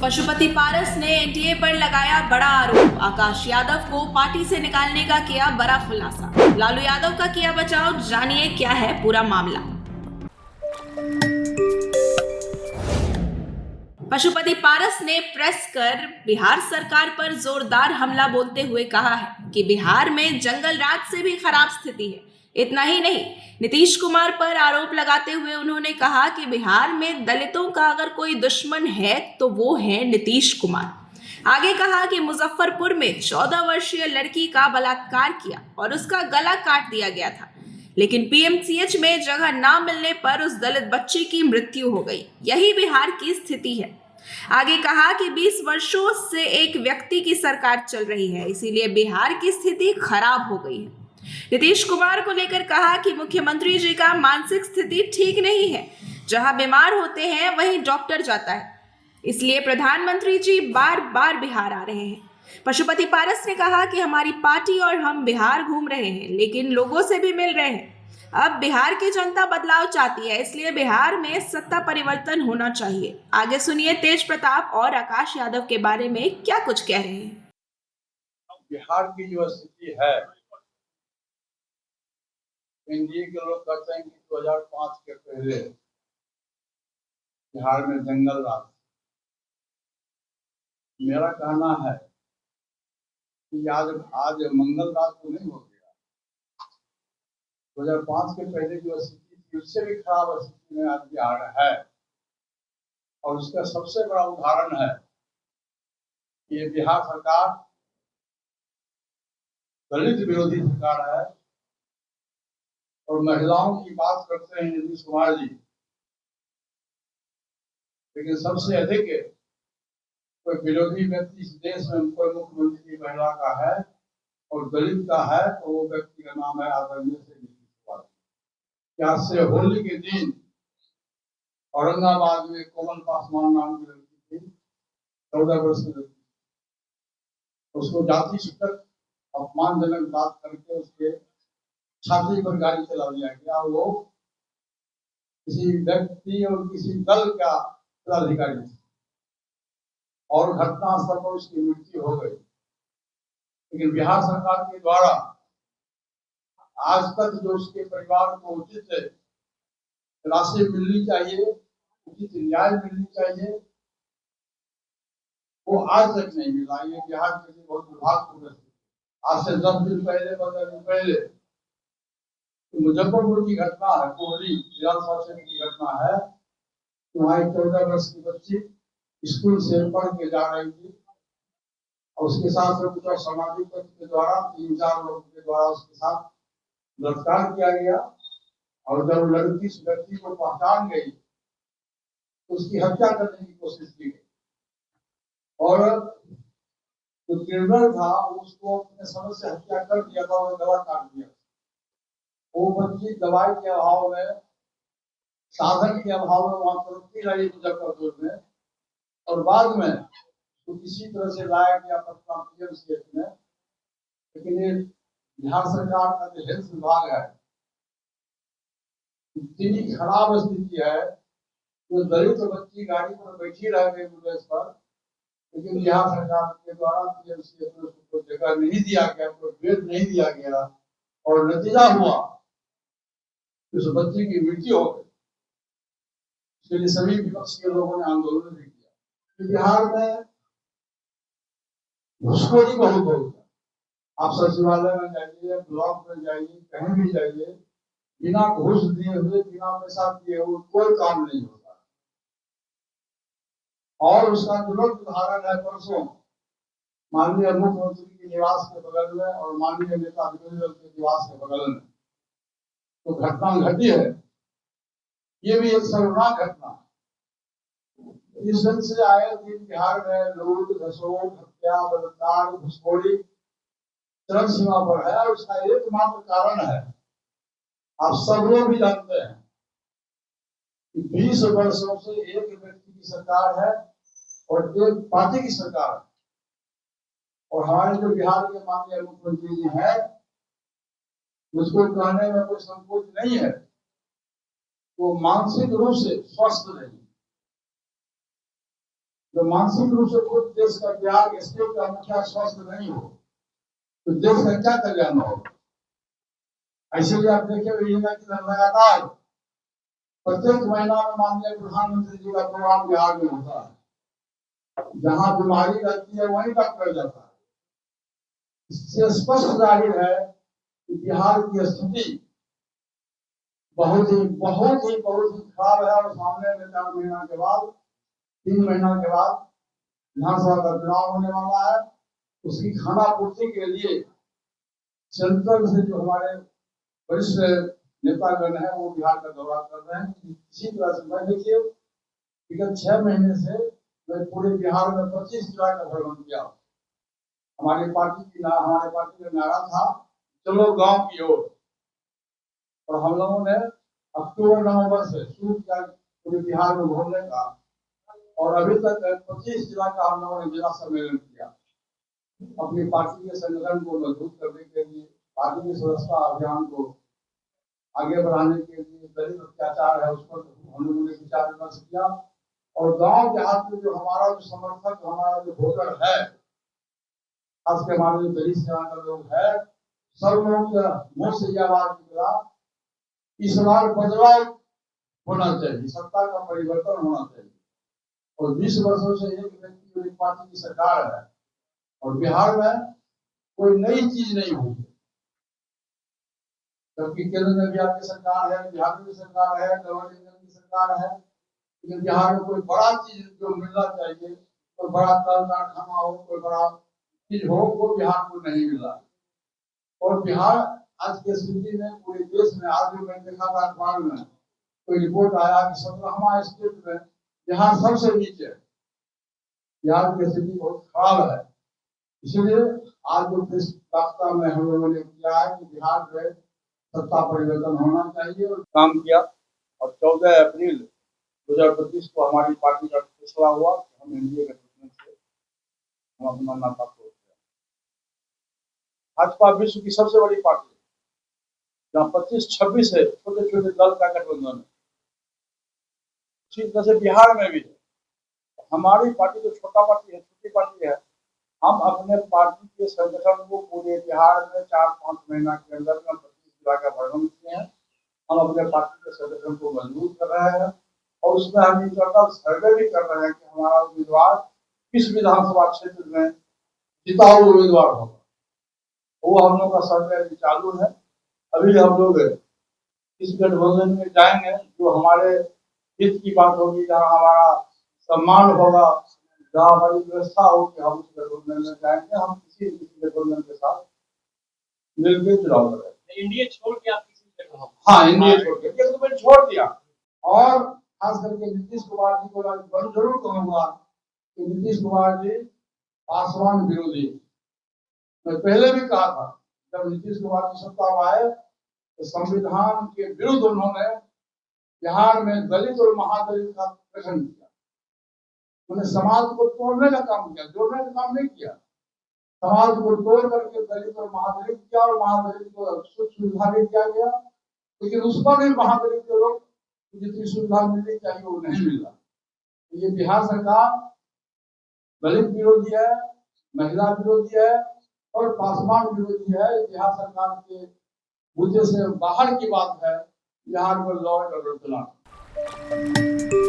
पशुपति पारस ने एनडीए पर लगाया बड़ा आरोप। आकाश यादव को पार्टी से निकालने का किया बड़ा खुलासा। लालू यादव का किया बचाव, जानिए क्या है पूरा मामला। पशुपति पारस ने प्रेस कर बिहार सरकार पर जोरदार हमला बोलते हुए कहा है कि बिहार में जंगल राज से भी खराब स्थिति है। इतना ही नहीं, नीतीश कुमार पर आरोप लगाते हुए उन्होंने कहा कि बिहार में दलितों का अगर कोई दुश्मन है तो वो है नीतीश कुमार। आगे कहा कि मुजफ्फरपुर में 14 वर्षीय लड़की का बलात्कार किया और उसका गला काट दिया गया था, लेकिन पीएमसीएच में जगह ना मिलने पर उस दलित बच्ची की मृत्यु हो गई। यही बिहार की स्थिति है। आगे कहा कि 20 वर्षों से एक व्यक्ति की सरकार चल रही है, इसीलिए बिहार की स्थिति खराब हो गई है। नीतीश कुमार को लेकर कहा कि मुख्यमंत्री जी का मानसिक स्थिति ठीक नहीं है। जहां बीमार होते हैं वहीं डॉक्टर जाता है, इसलिए प्रधानमंत्री जी बार बार बिहार आ रहे हैं। पशुपति पारस ने कहा कि हमारी पार्टी और हम बिहार घूम रहे हैं, लेकिन लोगों से भी मिल रहे हैं। अब बिहार की जनता बदलाव चाहती है, इसलिए बिहार में सत्ता परिवर्तन होना चाहिए। आगे सुनिए तेज प्रताप और आकाश यादव के बारे में क्या कुछ कह रहे हैं। बिहार की जो स्थिति है, एनडीए के लोग कहते हैं कि 2005 के पहले बिहार में जंगल राज। मेरा कहना है कि आज मंगल राज तो नहीं हो गया। 2005 के पहले जो स्थिति थी उससे भी खराब स्थिति में आज बिहार है, और उसका सबसे बड़ा उदाहरण है कि ये बिहार सरकार दलित विरोधी सरकार है और महिलाओं की बात करते हैं नीतीश कुमार जी, लेकिन सबसे अधिक कोई विरोधी व्यक्ति इस देश में कोई मुख्यमंत्री महिला का है और दलित का है तो वो व्यक्ति का नाम है आदरणीय श्री नीतीश कुमार। क्या से होली के दिन औरंगाबाद में कोमल पासवान नाम की लड़की थी, 14 वर्ष की लड़की, उसको जाति सूचक अपमानजनक बात करके उसके छाती पर गाड़ी चला दिया गया। वो किसी व्यक्ति और किसी दल का पदाधिकारी था और घटनास्थल पर उसकी मृत्यु हो गई। लेकिन बिहार सरकार के द्वारा आज तक जो उसके परिवार को उचित राशि मिलनी चाहिए, उचित न्याय मिलनी चाहिए, वो आज तक नहीं मिला। ये बिहार के लिए बहुत दुर्भाग्यपूर्ण है। आज से 10 दिन पहले 15 दिन पहले मुजफ्फरपुर की घटना है, कोहली विधानसभा क्षेत्र की घटना है। वहाँ एक 14 वर्ष की बच्ची स्कूल से पढ़ के जा रही थी और उसके साथ कुछ सामाजिक तत्व के द्वारा 3-4 लोगों के द्वारा उसके साथ बलात्कार किया गया। और जब लड़की उस व्यक्ति को पहचान गई तो उसकी हत्या करने की कोशिश की गई और जो क्रिमिनल था उसको अपने समझ से हत्या कर दिया था और गला काट दिया। वो बच्ची दवाई के अभाव में, साधन के अभाव में वहां तड़पती रही मुजफ्फरपुर में, और बाद में तो किसी तरह से लाया गया पटना पीएमसीएच में। लेकिन ये बिहार सरकार का जो हेल्थ विभाग है, इतनी खराब स्थिति है, तो दलित बच्ची गाड़ी पर बैठी रह गई एम्बुलेंस पर, लेकिन बिहार सरकार के द्वारा पीएमसीएच में उसको कोई जगह नहीं दिया गया, कोई बेड नहीं दिया गया, और नतीजा हुआ उस बच्ची की मृत्यु हो गई। इसके लिए सभी विपक्ष के लोगों ने आंदोलन भी किया। बिहार में घुसखोरी बहुत हो गया। आप सचिवालय में जाइए, ब्लॉक में जाइए, कहीं भी जाइए, बिना घूस दिए हुए, बिना पैसा दिए हुए कोई काम नहीं होता। और उसका ज्वलंत उदाहरण है परसों माननीय मुख्यमंत्री के निवास के बगल में और माननीय नेता विरोधी दल के निवास के बगल में तो घटना घटी है। ये भी एक शर्मनाक घटना है। इस दिन से आए दिन बिहार में लूट, घसोट, हत्या, बलात्कार, घुसखोरी चरम सीमा पर है। और उसका एकमात्र कारण है, आप सब लोग भी जानते हैं कि 20 वर्षों से एक व्यक्ति की सरकार है और एक पार्टी की सरकार है। और हमारे जो बिहार के माननीय मुख्यमंत्री जी हैं, मुझको कहने में कोई संकोच नहीं है, वो मानसिक रूप से स्वस्थ नहीं। जो मानसिक रूप से खुद देश का बिहार स्टेट का मुखिया स्वस्थ नहीं हो तो देश का क्या कल्याण होगा। इसलिए आप देखे योजना की लगातार प्रत्येक महीना में माननीय प्रधानमंत्री जी का प्रोग्राम बिहार में होता है। जहां बीमारी रहती है वहीं डॉक्टर जाता है। इससे स्पष्ट जाहिर है कि बिहार की स्थिति बहुत ही खराब है। और सामने में 4 महीना के बाद 3 महीना के बाद विधानसभा का चुनाव होने वाला है। उसकी खाना पूर्ति के लिए सेंट्रल से जो हमारे वरिष्ठ नेतागण है वो बिहार का दौरा कर रहे हैं। इसी तरह से मैं देखिए विगत 6 महीने से मैं पूरे बिहार में 25 जिला का भ्रमण किया। हमारी पार्टी का नारा था चलो गांव की ओर, और हम लोगों ने अक्टूबर नवंबर से शुरू किया पूरे बिहार में घूमने का, और अभी तक 25 जिला का हम लोगों ने जिला सम्मेलन किया। अपनी पार्टी के संगठन को मजबूत करने के लिए, पार्टी की सदस्यता अभियान को आगे बढ़ाने के लिए, दलित अत्याचार है उस पर हम लोगों ने विचार विमर्श किया। और गांव देहात में जो हमारा जो समर्थक, हमारा जो वोटर है, खास के हमारे जो दलित सेवा का लोग है, सब लोग मुंह से यह आवाज निकला इस बार बदलाव होना चाहिए, सत्ता का परिवर्तन होना चाहिए। और 20 वर्षों से एक व्यक्ति और एक पार्टी की सरकार है और बिहार में कोई नई चीज नहीं हुई है। जबकि केंद्र में भी आपकी सरकार है, बिहार में भी सरकार है, गवर्नमेंट की सरकार है, लेकिन बिहार में कोई बड़ा चीज जो मिलना चाहिए, कोई बड़ा कल कारखाना हो, कोई बड़ा चीज हो, वो बिहार को नहीं मिला। और बिहार आज की स्थिति में पूरे देश में, आज भी मैंने देखा था अखबार में कोई रिपोर्ट आया कि 17वां स्टेट में बिहार सबसे नीचे है। बिहार की स्थिति बहुत खराब है। इसलिए आज जो प्रेस वार्ता में हम लोगों ने किया है कि बिहार में सत्ता परिवर्तन होना चाहिए और काम किया। और 14 अप्रैल 2025 को हमारी पार्टी का फैसला हुआ कि हम एनडीए गठबंधन से हम अपना नाता तोड़ दिया। भाजपा विश्व की सबसे बड़ी पार्टी है, जहाँ 25-26 है छोटे छोटे दल का गठबंधन है। इसी तरह से बिहार में भी है। हमारी पार्टी तो छोटा पार्टी है, छोटी पार्टी है। हम अपने पार्टी के संगठन को पूरे बिहार में 4-5 महीना के अंदर में 25 जिला का भ्रमण किए हैं। हम अपने पार्टी के संगठन को मजबूत कर रहे हैं और उसमें हम इंटरनल सर्वे भी कर रहे हैं कि हमारा उम्मीदवार किस विधानसभा क्षेत्र में जीता हुआ उम्मीदवार होगा। वो हम लोग का सर्वे अभी चालू है। अभी हम लोग इस गठबंधन में जाएंगे जो हमारे हित की बात होगी, जहाँ हमारा सम्मान होगा, जहाँ हमारी व्यवस्था होगी, हम उस गठबंधन में जाएंगे। हम किसी गठबंधन के साथ मिलकर चुनाव लड़ेंगे। इंडिया छोड़ के आप किसी जगह? हाँ, इंडिया छोड़ के तो मैंने छोड़ दिया। और खास करके नीतीश कुमार जी को मैं जरूर कहूंगा कि नीतीश कुमार जी पासवान विरोधी। मैं पहले भी कहा था, जब नीतीश कुमार की सत्ता में आए तो संविधान के विरुद्ध उन्होंने बिहार में दलित और महादलित का गठन किया। उन्होंने समाज को तोड़ने का काम किया, जोड़ने का काम नहीं किया। समाज को तोड़ करके दलित और महादलित किया, और महादलित को सुख सुविधा भी दिया गया, लेकिन उस पर भी महादलित के लोग जितनी सुविधा मिलनी चाहिए वो नहीं मिला। ये बिहार सरकार दलित विरोधी है, महिला विरोधी है और पासवान विरोधी है। बिहार सरकार के मुद्दे से बाहर की बात है बिहार में लॉ एंड ऑर्डर चलाना।